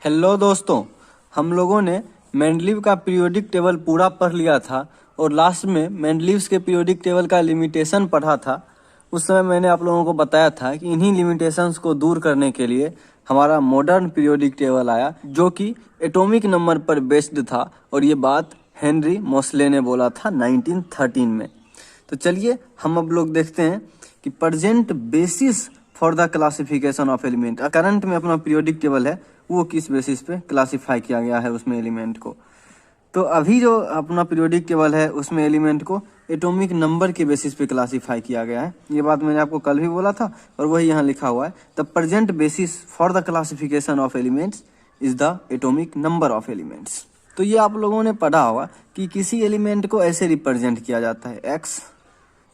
Hello दोस्तों, हम लोगों ने मेंडलीव का पीरियोडिक टेबल पूरा पढ़ लिया था और लास्ट में मेंडलीव्स के पीरियोडिक टेबल का लिमिटेशन पढ़ा था। उस समय मैंने आप लोगों को बताया था कि इन्हीं लिमिटेशंस को दूर करने के लिए हमारा मॉडर्न पीरियोडिक टेबल आया, जो कि एटॉमिक नंबर पर बेस्ड था और ये बात हेनरी मोसले ने बोला था 1913 में। तो चलिए हम अब लोग देखते हैं कि present basis for the classification of element, current में अपना पीरियोडिक टेबल है वो किस बेसिस पे क्लासिफाई किया गया है उसमें एलिमेंट को। तो अभी जो अपना पीरियोडिक टेबल है उसमें एलिमेंट को एटॉमिक नंबर के बेसिस पे क्लासिफाई किया गया है। ये बात मैंने आपको कल भी बोला था और वही यहाँ लिखा हुआ है, the present basis for the classification of elements is the atomic number of elements. तो ये आप लोगों ने पढ़ा होगा कि किसी एलिमेंट को ऐसे रिप्रेजेंट किया जाता है एक्स,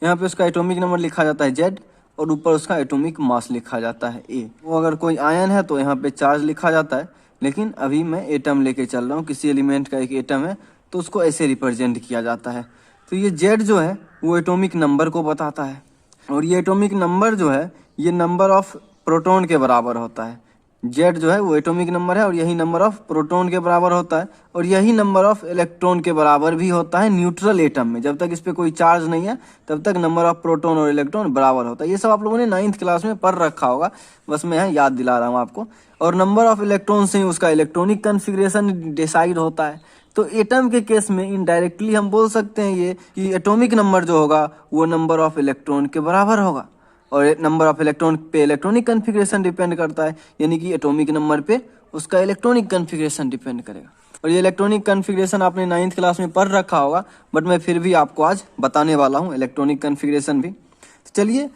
यहाँ पे उसका एटॉमिक नंबर लिखा जाता है जेड और ऊपर उसका एटॉमिक मास लिखा जाता है ए। वो अगर कोई आयन है तो यहाँ पे चार्ज लिखा जाता है, लेकिन अभी मैं एटम लेके चल रहा हूँ, किसी एलिमेंट का एक एटम है तो उसको ऐसे रिप्रेजेंट किया जाता है। तो ये जेड जो है वो एटॉमिक नंबर को बताता है और ये एटॉमिक नंबर जो है ये नंबर ऑफ प्रोटॉन के बराबर होता है। जेड जो है वो एटॉमिक नंबर है और यही नंबर ऑफ प्रोटॉन के बराबर होता है और यही नंबर ऑफ इलेक्ट्रॉन के बराबर भी होता है न्यूट्रल एटम में। जब तक इस पे कोई चार्ज नहीं है तब तक नंबर ऑफ प्रोटॉन और इलेक्ट्रॉन बराबर होता है। ये सब आप लोगों ने 9th क्लास में पढ़ रखा होगा, बस मैं यहाँ याद दिला रहा हूँ आपको। और नंबर ऑफ इलेक्ट्रॉन से ही उसका इलेक्ट्रॉनिक कन्फिग्रेशन डिसाइड होता है। तो एटम के केस में इनडायरेक्टली हम बोल सकते हैं ये कि एटॉमिक नंबर जो होगा वो नंबर ऑफ इलेक्ट्रॉन के बराबर होगा और नंबर ऑफ इलेक्ट्रॉन पे इलेक्ट्रॉनिक कन्फिग्रेशन डिपेंड करता है, यानी कि एटॉमिक नंबर पे उसका इलेक्ट्रॉनिक कन्फिग्रेशन डिपेंड करेगा। और ये इलेक्ट्रॉनिक कन्फिग्रेशन आपने 9th क्लास में पढ़ रखा होगा, बट मैं फिर भी आपको आज बताने वाला हूँ इलेक्ट्रॉनिक कन्फिग्रेशन भी। तो चलिए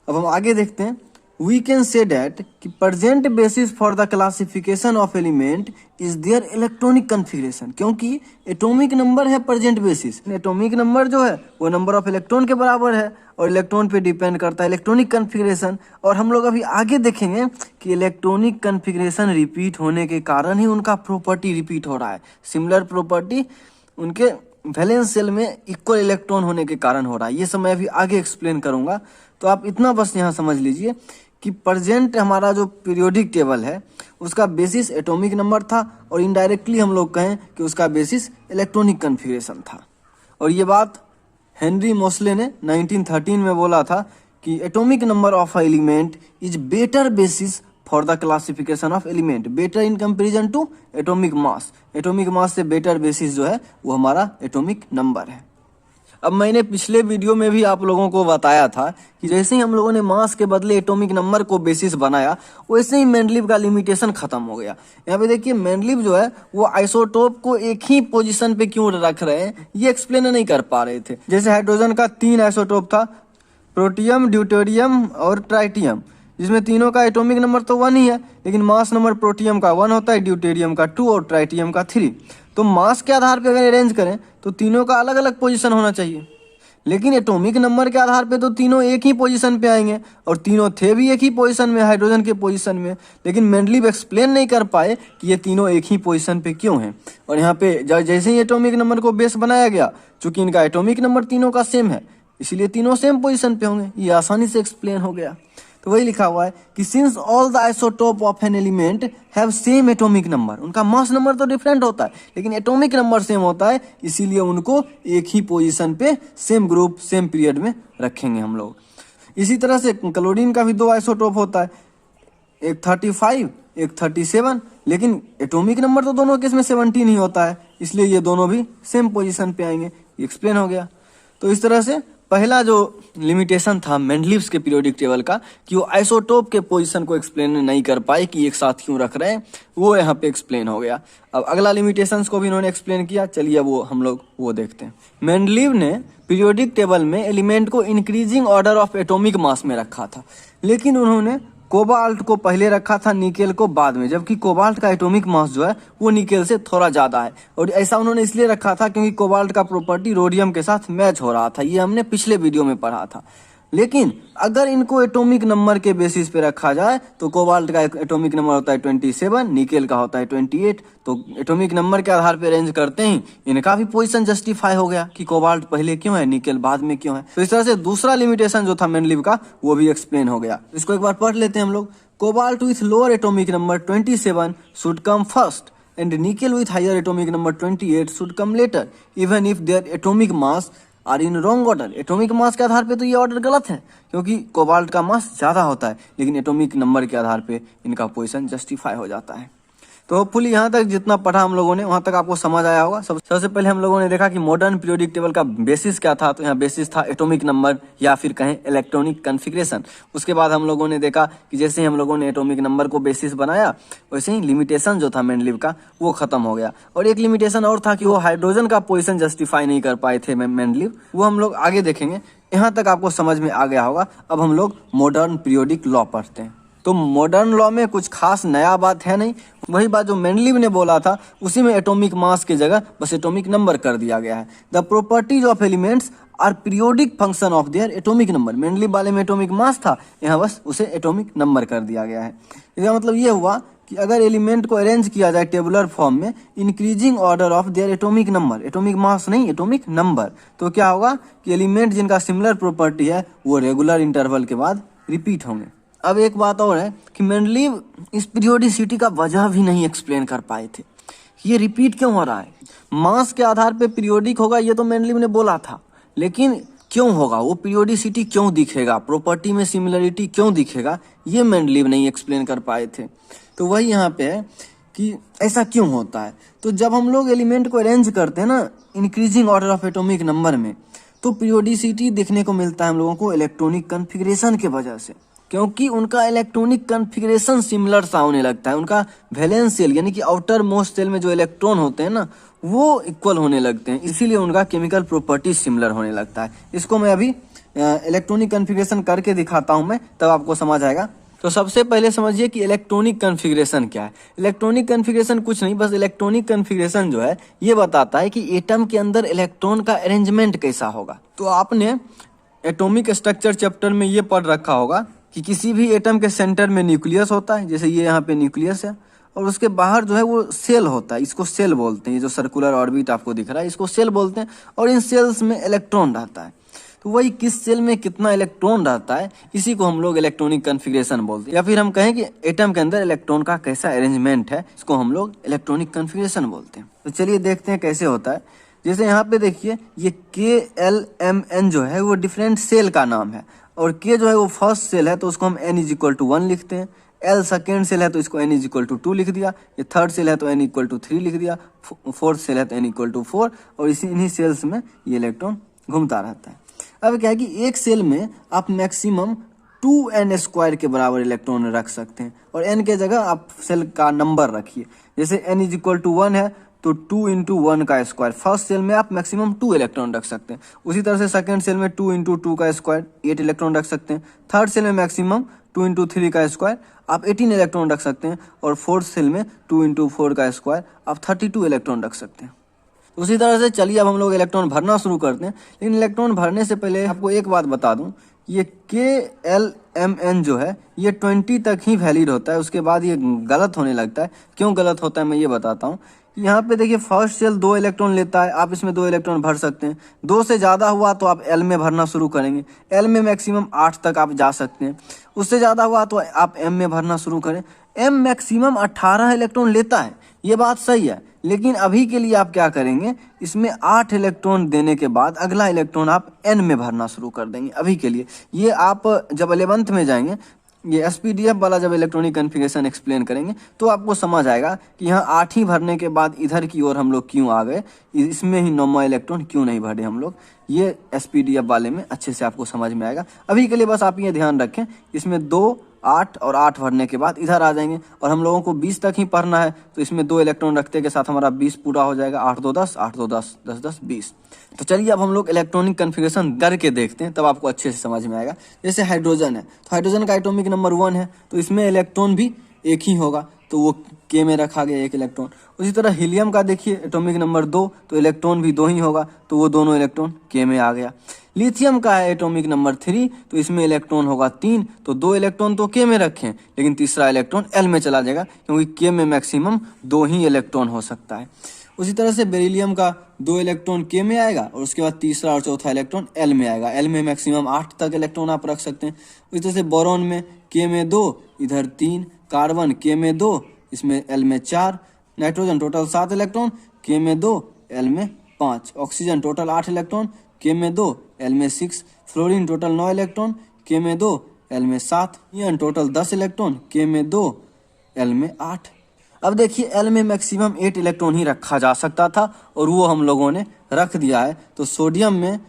अब हम आगे देखते हैं। वी कैन से डैट कि present basis for the classification of element is there electronic configuration, क्योंकि एटॉमिक नंबर है प्रेजेंट बेसिस। एटॉमिक नंबर जो है वो नंबर ऑफ इलेक्ट्रॉन के बराबर है और इलेक्ट्रॉन पे डिपेंड करता है इलेक्ट्रॉनिक कन्फिग्रेशन। और हम लोग अभी आगे देखेंगे कि इलेक्ट्रॉनिक कन्फिग्रेशन रिपीट होने के कारण ही उनका प्रॉपर्टी रिपीट हो रहा है। सिमिलर प्रॉपर्टी उनके वैलेंस शेल में इक्वल इलेक्ट्रॉन होने के कारण हो रहा है। ये सब मैं अभी आगे एक्सप्लेन करूंगा। तो आप इतना बस यहाँ समझ लीजिए कि प्रेजेंट हमारा जो पीरियोडिक टेबल है उसका बेसिस एटॉमिक नंबर था और इनडायरेक्टली हम लोग कहें कि उसका बेसिस इलेक्ट्रॉनिक कन्फिग्रेशन था। और ये बात हेनरी मोसले ने 1913 में बोला था कि atomic number of element is better basis for the classification of element, better in comparison to atomic mass. Atomic mass से बेटर बेसिस जो है वो हमारा एटॉमिक नंबर है। अब मैंने पिछले वीडियो में भी आप लोगों को बताया था कि जैसे ही हम लोगों ने मास के बदले एटॉमिक नंबर को बेसिस बनाया वैसे ही मेंडलीव का लिमिटेशन खत्म हो गया। यहाँ पे देखिए मेंडलीव जो है वो आइसोटोप को एक ही पोजीशन पे क्यों रख रहे हैं ये एक्सप्लेन नहीं कर पा रहे थे। जैसे हाइड्रोजन का 3 आइसोटोप था, प्रोटियम, ड्यूटेरियम और ट्राइटियम, जिसमें तीनों का एटॉमिक नंबर तो 1 ही है, लेकिन मास नंबर प्रोटियम का 1 होता है, ड्यूटेरियम का 2 और ट्राइटियम का 3। तो मास के आधार पे अगर अरेंज करें तो तीनों का अलग अलग पोजीशन होना चाहिए, लेकिन एटॉमिक नंबर के आधार पे तो तीनों एक ही पोजीशन पे आएंगे और तीनों थे भी एक ही पोजीशन में, हाइड्रोजन के पोजीशन में। लेकिन मेंडलीव एक्सप्लेन नहीं कर पाए कि ये तीनों एक ही पोजीशन पे क्यों हैं। और यहाँ पे जैसे ही एटॉमिक नंबर को बेस बनाया गया, चूंकि इनका एटॉमिक नंबर तीनों का सेम है इसीलिए तीनों सेम पोजीशन पे होंगे, ये आसानी से एक्सप्लेन हो गया। तो वही लिखा हुआ है कि since all the isotope of an element have same atomic number, उनका मास नंबर तो डिफरेंट होता है लेकिन एटॉमिक नंबर सेम होता है, इसीलिए उनको एक ही पोजीशन पे सेम ग्रुप सेम पीरियड में रखेंगे हम लोग। इसी तरह से क्लोरीन का भी 2 आइसोटोप होता है, एक 35 एक 37, लेकिन एटॉमिक नंबर तो दोनों केस में 17 ही होता है, इसलिए ये दोनों भी सेम पोजीशन पे आएंगे। ये एक्सप्लेन हो गया। तो इस तरह से पहला जो लिमिटेशन था मेंडलीव्स के पीरियोडिक टेबल का कि वो आइसोटोप के पोजीशन को एक्सप्लेन नहीं कर पाए कि एक साथ क्यों रख रहे हैं, वो यहाँ पे एक्सप्लेन हो गया। अब अगला लिमिटेशंस को भी इन्होंने एक्सप्लेन किया, चलिए हम लोग वो देखते हैं। मेंडलीव ने पीरियोडिक टेबल में एलिमेंट को increasing order of atomic mass में रखा था, लेकिन उन्होंने कोबाल्ट को पहले रखा था, निकेल को बाद में, जबकि कोबाल्ट का एटॉमिक मास जो है वो निकेल से थोड़ा ज्यादा है। और ऐसा उन्होंने इसलिए रखा था क्योंकि कोबाल्ट का प्रॉपर्टी रोडियम के साथ मैच हो रहा था, ये हमने पिछले वीडियो में पढ़ा था। लेकिन अगर इनको एटॉमिक नंबर के बेसिस पे रखा जाए तो कोबाल्ट का एटॉमिक नंबर होता है 27, निकेल का होता है 28। तो एटॉमिक नंबर के आधार पे अरेंज करते ही इनका भी पोजीशन जस्टिफाई हो गया कि कोबाल्ट पहले क्यों है, निकेल बाद में क्यों है। तो इस तरह से दूसरा लिमिटेशन जो था मेंडलीव का वो भी एक्सप्लेन हो गया। इसको एक बार पढ़ लेते हैं हम लोग। Cobalt with lower atomic number 27 should come first and nickel with higher atomic number 28 should come later even if their atomic mass are in wrong order. Atomic mass के आधार पे तो ये ऑर्डर गलत है, क्योंकि कोबाल्ट का मास ज्यादा होता है, लेकिन एटॉमिक नंबर के आधार पे इनका पोजीशन जस्टिफाई हो जाता है। तो होपफुली यहाँ तक जितना पढ़ा हम लोगों ने वहां तक आपको समझ आया होगा। सबसे पहले हम लोगों ने देखा कि मॉडर्न पीरियोडिक टेबल का बेसिस क्या था। तो यहाँ बेसिस था एटॉमिक नंबर या फिर कहें इलेक्ट्रॉनिक कॉन्फ़िगरेशन। उसके बाद हम लोगों ने देखा कि जैसे ही हम लोगों ने एटॉमिक नंबर को बेसिस बनाया, वैसे ही लिमिटेशन जो था मेंडलीव का वो खत्म हो गया। और एक लिमिटेशन और था कि वो हाइड्रोजन का पोजिशन जस्टिफाई नहीं कर पाए थे मेंडलीव, वो हम लोग आगे देखेंगे। यहाँ तक आपको समझ में आ गया होगा। अब हम लोग मॉडर्न पीरियोडिक लॉ पढ़ते हैं। तो मॉडर्न लॉ में कुछ खास नया बात है नहीं, वही बात जो मेंडलीव ने बोला था उसी में एटॉमिक मास की जगह बस एटॉमिक नंबर कर दिया गया है। The properties of elements are periodic function of their atomic number. Mendeleev वाले में एटॉमिक मास था, यहाँ बस उसे एटॉमिक नंबर कर दिया गया है। इसका मतलब ये हुआ कि अगर एलिमेंट को अरेंज किया जाए टेबुलर फॉर्म में increasing order of their atomic number, atomic mass नहीं एटॉमिक नंबर, तो क्या होगा कि एलिमेंट जिनका सिमिलर प्रॉपर्टी है वो रेगुलर इंटरवल के बाद रिपीट होंगे। अब एक बात और है कि मेंडलीव इस पीरियोडिसिटी का वजह भी नहीं एक्सप्लेन कर पाए थे, ये रिपीट क्यों हो रहा है। मास के आधार पे पीरियोडिक होगा ये तो मेंडलीव ने बोला था, लेकिन क्यों होगा, वो पीरियोडिसिटी क्यों दिखेगा, प्रॉपर्टी में सिमिलरिटी क्यों दिखेगा, ये मेंडलीव नहीं एक्सप्लेन कर पाए थे। तो वही यहाँ पे है कि ऐसा क्यों होता है। तो जब हम लोग एलिमेंट को अरेंज करते हैं ना increasing order of atomic number में, तो पीरियोडिसिटी देखने को मिलता है हम लोगों को इलेक्ट्रॉनिक कॉन्फ़िगरेशन के वजह से, क्योंकि उनका इलेक्ट्रॉनिक कॉन्फ़िगरेशन सिमिलर सा होने लगता है। उनका वैलेंस सेल यानी कि आउटर मोस्ट सेल में जो इलेक्ट्रॉन होते हैं ना वो इक्वल होने लगते हैं, इसीलिए उनका केमिकल प्रॉपर्टी सिमिलर होने लगता है। इसको मैं अभी इलेक्ट्रॉनिक कॉन्फ़िगरेशन करके दिखाता हूं मैं, तब आपको समझ आएगा। तो सबसे पहले समझिए कि इलेक्ट्रॉनिक कॉन्फ़िगरेशन क्या है। इलेक्ट्रॉनिक कॉन्फ़िगरेशन कुछ नहीं, बस इलेक्ट्रॉनिक कॉन्फ़िगरेशन जो है ये बताता है कि एटम के अंदर इलेक्ट्रॉन का अरेंजमेंट कैसा होगा। तो आपने एटॉमिक स्ट्रक्चर चैप्टर में ये पढ़ रखा होगा कि किसी भी एटम के सेंटर में न्यूक्लियस होता है, जैसे ये यहाँ पे न्यूक्लियस है, और उसके बाहर जो है वो सेल होता है, इसको सेल बोलते हैं। ये जो सर्कुलर ऑर्बिट आपको दिख रहा है इसको सेल बोलते हैं, और इन सेल्स में इलेक्ट्रॉन रहता है। तो वही किस सेल में कितना इलेक्ट्रॉन रहता है इसी को हम लोग इलेक्ट्रॉनिक कॉन्फ़िगरेशन बोलते हैं, या फिर हम कहें कि एटम के अंदर इलेक्ट्रॉन का कैसा अरेंजमेंट है, इसको हम लोग इलेक्ट्रॉनिक कॉन्फ़िगरेशन बोलते हैं। तो चलिए देखते हैं कैसे होता है। जैसे यहाँ पे देखिए ये KLMN जो है वो डिफरेंट सेल का नाम है, और K जो है वो फर्स्ट सेल है तो उसको हम N=1 लिखते हैं। L सेकेंड सेल है तो इसको N=2 लिख दिया। ये थर्ड सेल है तो N=3 लिख दिया। फोर्थ सेल है तो N=4, और इन्हीं सेल्स में ये इलेक्ट्रॉन घूमता रहता है। अब क्या है कि एक सेल में आप मैक्सिमम 2n² के बराबर इलेक्ट्रॉन रख सकते हैं, और n के जगह आप सेल का नंबर रखिए। जैसे n=1 है तो 2 × 1 का स्क्वायर, फर्स्ट सेल में आप मैक्सिमम 2 इलेक्ट्रॉन रख सकते हैं। उसी तरह से सेकंड सेल में 2 × 2 का स्क्वायर 8 इलेक्ट्रॉन रख सकते हैं। थर्ड सेल में मैक्सिमम 2 × 3 का स्क्वायर आप 18 इलेक्ट्रॉन रख सकते हैं, और फोर्थ सेल में 2 × 4 का स्क्वायर आप 32 इलेक्ट्रॉन रख सकते हैं। उसी तरह से चलिए अब हम लोग इलेक्ट्रॉन भरना शुरू करते हैं। लेकिन इलेक्ट्रॉन भरने से पहले आपको एक बात बता दूं, ये KLMN जो है ये 20 तक ही वैलिड होता है, उसके बाद ये गलत होने लगता है। क्यों गलत होता है मैं ये बताता हूँ। यहाँ पे देखिए फर्स्ट सेल 2 इलेक्ट्रॉन लेता है, आप इसमें 2 इलेक्ट्रॉन भर सकते हैं। 2 से ज़्यादा हुआ तो आप L में भरना शुरू करेंगे। L में मैक्सिमम 8 तक आप जा सकते हैं। उससे ज़्यादा हुआ तो आप M में भरना शुरू करें। M मैक्सिमम 18 इलेक्ट्रॉन लेता है, ये बात सही है, लेकिन अभी के लिए आप क्या करेंगे, इसमें 8 इलेक्ट्रॉन देने के बाद अगला इलेक्ट्रॉन आप N में भरना शुरू कर देंगे अभी के लिए। ये आप जब 11th में जाएंगे, ये SPDF वाला जब इलेक्ट्रॉनिक कॉन्फ़िगरेशन एक्सप्लेन करेंगे तो आपको समझ आएगा कि यहाँ 8 ही भरने के बाद इधर की ओर हम लोग क्यों आ गए, इसमें ही 9वां इलेक्ट्रॉन क्यों नहीं भरे हम लोग। ये SPDF वाले में अच्छे से आपको समझ में आएगा। अभी के लिए बस आप ये ध्यान रखें, इसमें 2, 8 और 8 भरने के बाद इधर आ जाएंगे, और हम लोगों को 20 तक ही पढ़ना है, तो इसमें 2 इलेक्ट्रॉन रखते के साथ हमारा 20 पूरा हो जाएगा। 8 2 10, 8 2 10, 10 10 20। तो चलिए अब हम लोग इलेक्ट्रॉनिक कॉन्फ़िगरेशन करके देखते हैं, तब आपको अच्छे से समझ में आएगा। जैसे हाइड्रोजन है, तो हाइड्रोजन का एटॉमिक नंबर 1 है, तो इसमें इलेक्ट्रॉन भी एक ही होगा, तो वो K में रखा गया 1 इलेक्ट्रॉन। उसी तरह हीलियम का देखिए एटॉमिक नंबर 2, तो इलेक्ट्रॉन भी 2 ही होगा, तो वो दोनों इलेक्ट्रॉन K में आ गया। लिथियम का है एटॉमिक नंबर 3, तो इसमें इलेक्ट्रॉन होगा 3, तो 2 इलेक्ट्रॉन तो K में रखें, लेकिन तीसरा इलेक्ट्रॉन L में चला जाएगा, क्योंकि K में मैक्सिमम 2 ही इलेक्ट्रॉन हो सकता है। उसी तरह से बेरिलियम का 2 इलेक्ट्रॉन K में आएगा और उसके बाद तीसरा और चौथा इलेक्ट्रॉन L में आएगा। L में मैक्सिमम 8 तक इलेक्ट्रॉन आप रख सकते हैं। उसी तरह से बोरॉन में K में 2, इधर 3, कार्बन K में 2, इसमें L में 4, नाइट्रोजन टोटल 7 इलेक्ट्रॉन, K में 2, L में 5, ऑक्सीजन टोटल 8 इलेक्ट्रॉन, K में 2, L में 6, फ्लोरीन टोटल 9 इलेक्ट्रॉन, K में 2, L में 7, नियन टोटल 10 इलेक्ट्रॉन, K में 2, L में 8। अब देखिए L में मैक्सिमम 8 इलेक्ट्रॉन ही रखा जा सकता था और वो हम लोगों ने रख दिया है। तो सोडियम में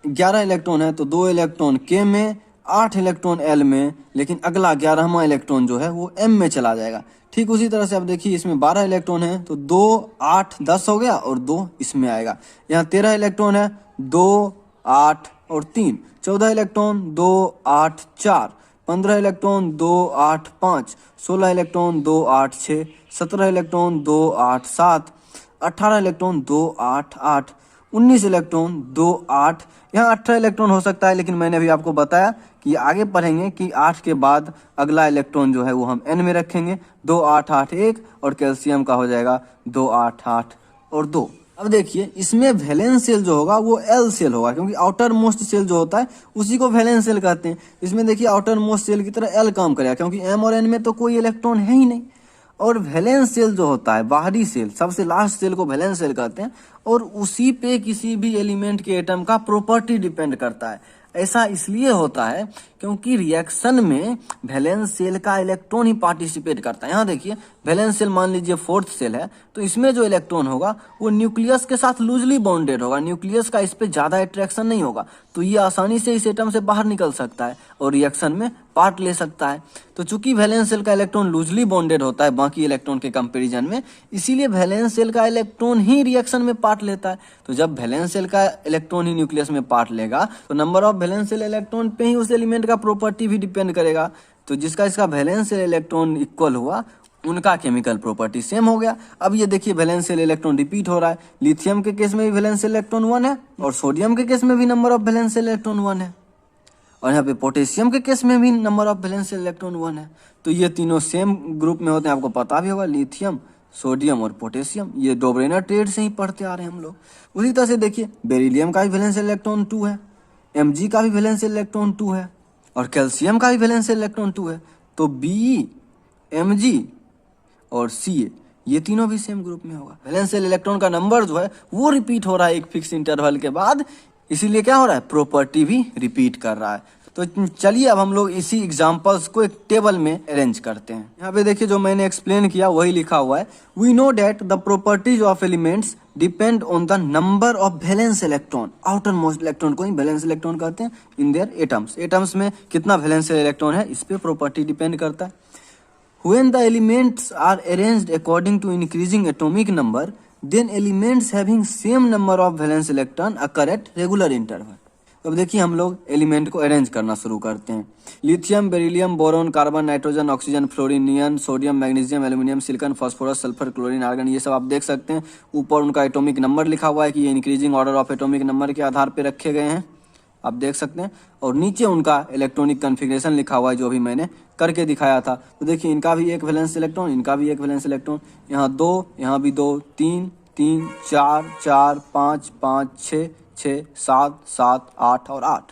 11 इलेक्ट्रॉन है तो 2 इलेक्ट्रॉन K में, 8 इलेक्ट्रॉन L में, लेकिन अगला 11वां इलेक्ट्रॉन जो है वो M में चला जाएगा। ठीक उसी तरह से अब देखिए इसमें 12 इलेक्ट्रॉन है तो 2, 8, 10 हो गया और 2 इसमें आएगा। यहाँ 13 इलेक्ट्रॉन है, 2, 8 और 3, 14 electron, 2, 8, 4, 15 electron, 2, 8, 5, 16 electron, 2, 8, 6, 17 electron, 2, 8, 7, 18 electron, 2, 8, 8, 19 electron, 2, 8। यहाँ 18 इलेक्ट्रॉन हो सकता है, लेकिन मैंने अभी आपको बताया कि आगे पढ़ेंगे कि 8 के बाद अगला इलेक्ट्रॉन जो है वो हम N में रखेंगे। 2, 8, 8, 1 और कैल्शियम का हो जाएगा 2, 8, 8 और 2। अब देखिए इसमें वैलेंस सेल जो होगा वो L सेल होगा, क्योंकि आउटर मोस्ट सेल जो होता है उसी को वैलेंस सेल कहते हैं। इसमें देखिए आउटर मोस्ट सेल की तरह L काम करेगा, क्योंकि M और N में तो कोई इलेक्ट्रॉन है ही नहीं। और वैलेंस सेल जो होता है, बाहरी सेल, सबसे लास्ट सेल को वैलेंस सेल कहते हैं, और उसी पे किसी भी एलिमेंट के एटम का प्रॉपर्टी डिपेंड करता है। ऐसा इसलिए होता है क्योंकि रिएक्शन में वैलेंस सेल का इलेक्ट्रॉन ही पार्टिसिपेट करता है। यहाँ देखिए वैलेंस सेल मान लीजिए 4th सेल है तो इसमें जो इलेक्ट्रॉन होगा वो न्यूक्लियस के साथ लूजली बॉन्डेड होगा, न्यूक्लियस का इस पे ज्यादा अट्रैक्शन नहीं होगा, तो ये आसानी से इस एटम से बाहर निकल सकता है और रिएक्शन में पार्ट ले सकता है। तो चूंकि वैलेंस सेल का इलेक्ट्रॉन लूजली बॉन्डेड होता है बाकी इलेक्ट्रॉन के कंपेरिजन में, इसीलिए वैलेंस सेल का इलेक्ट्रॉन ही रिएक्शन में पार्ट लेता है। तो जब वैलेंस सेल का इलेक्ट्रॉन ही न्यूक्लियस में पार्ट लेगा तो number of valence shell electron पे ही उस एलिमेंट का प्रॉपर्टी भी डिपेंड करेगा। तो जिसका इसका वैलेंस सेल इलेक्ट्रॉन इक्वल हुआ उनका केमिकल प्रॉपर्टी सेम हो गया। अब ये देखिए वैलेंस सेल इलेक्ट्रॉन रिपीट हो रहा है। लिथियम के केस में भी वैलेंस सेल इलेक्ट्रॉन 1 है और सोडियम के केस में भी number of valence shell electron 1 है, और यहाँ पे पोटेशियम के केस में भी number of valence shell electron 1 है। तो ये तीनों सेम ग्रुप में होते हैं, आपको पता भी होगा, लिथियम, सोडियम और पोटेशियम। ये डोब्रेनर ट्रेड से ही पढ़ते आ रहे हैं हम लोग। उसी तरह से देखिए बेरिलियम का भी वैलेंस सेल इलेक्ट्रॉन 2 है, Mg का भी वैलेंस सेल इलेक्ट्रॉन 2 है और कैल्शियम का भी वैलेंस सेल इलेक्ट्रॉन 2 है। तो Be, Mg और Ca ये तीनों भी सेम ग्रुप में होगा। वैलेंस सेल इलेक्ट्रॉन का नंबर जो है वो रिपीट हो रहा है एक फिक्स इंटरवल के बाद, इसीलिए क्या हो रहा है, प्रॉपर्टी भी रिपीट कर रहा है। तो चलिए अब हम लोग इसी एग्जांपल्स को एक टेबल में अरेंज करते हैं। यहाँ पे देखिए जो मैंने एक्सप्लेन किया वही लिखा हुआ है। We know that the properties of elements depend on the number of valence electron, outermost electron को ही वैलेंस इलेक्ट्रॉन कहते हैं, इन देयर एटम्स। एटम्स में कितना वैलेंस इलेक्ट्रॉन है इस पे प्रॉपर्टी डिपेंड करता है। When the elements are arranged according to increasing atomic number, then elements having same number of valence electron occur at regular interval. अब देखिए हम लोग एलिमेंट को अरेंज करना शुरू करते हैं। Lithium, beryllium, boron, carbon, nitrogen, oxygen, fluorine, neon, sodium, magnesium, aluminium, silicon, phosphorus, sulphur, chlorine, argon, ये सब आप देख सकते हैं। ऊपर उनका एटॉमिक नंबर लिखा हुआ है कि ये increasing order of atomic number के आधार पर रखे गए हैं, आप देख सकते हैं। और नीचे उनका इलेक्ट्रॉनिक कॉन्फ़िगरेशन लिखा हुआ है जो अभी मैंने करके दिखाया था। तो देखिए इनका भी एक वैलेंस इलेक्ट्रॉन, इनका भी एक वैलेंस इलेक्ट्रॉन, यहाँ 2, यहाँ भी 2, 3, 3, 4, 4, 5, 5, 6, 6, 7, 7, 8 और 8।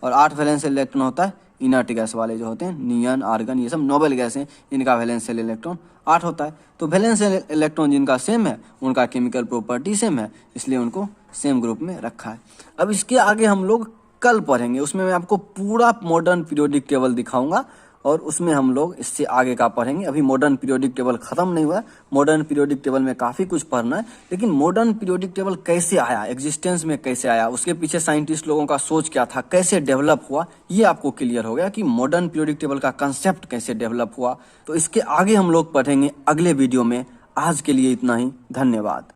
और 8 वैलेंस इलेक्ट्रॉन होता है इनर्ट गैस वाले जो होते हैं, नियन, आर्गन, ये सब नोबल गैस हैं, इनका वैलेंस इलेक्ट्रॉन 8 होता है। तो वैलेंस इलेक्ट्रॉन जिनका सेम है उनका केमिकल प्रॉपर्टी सेम है, इसलिए उनको सेम ग्रुप में रखा है। अब इसके आगे हम लोग कल पढ़ेंगे, उसमें मैं आपको पूरा मॉडर्न पीरियोडिक टेबल दिखाऊंगा और उसमें हम लोग इससे आगे का पढ़ेंगे। अभी मॉडर्न पीरियोडिक टेबल खत्म नहीं हुआ है, मॉडर्न पीरियोडिक टेबल में काफ़ी कुछ पढ़ना है, लेकिन मॉडर्न पीरियोडिक टेबल कैसे आया, एग्जिस्टेंस में कैसे आया, उसके पीछे साइंटिस्ट लोगों का सोच क्या था, कैसे डेवलप हुआ, ये आपको क्लियर हो गया कि मॉडर्न पीरियोडिक टेबल का कंसेप्ट कैसे डेवलप हुआ। तो इसके आगे हम लोग पढ़ेंगे अगले वीडियो में। आज के लिए इतना ही, धन्यवाद।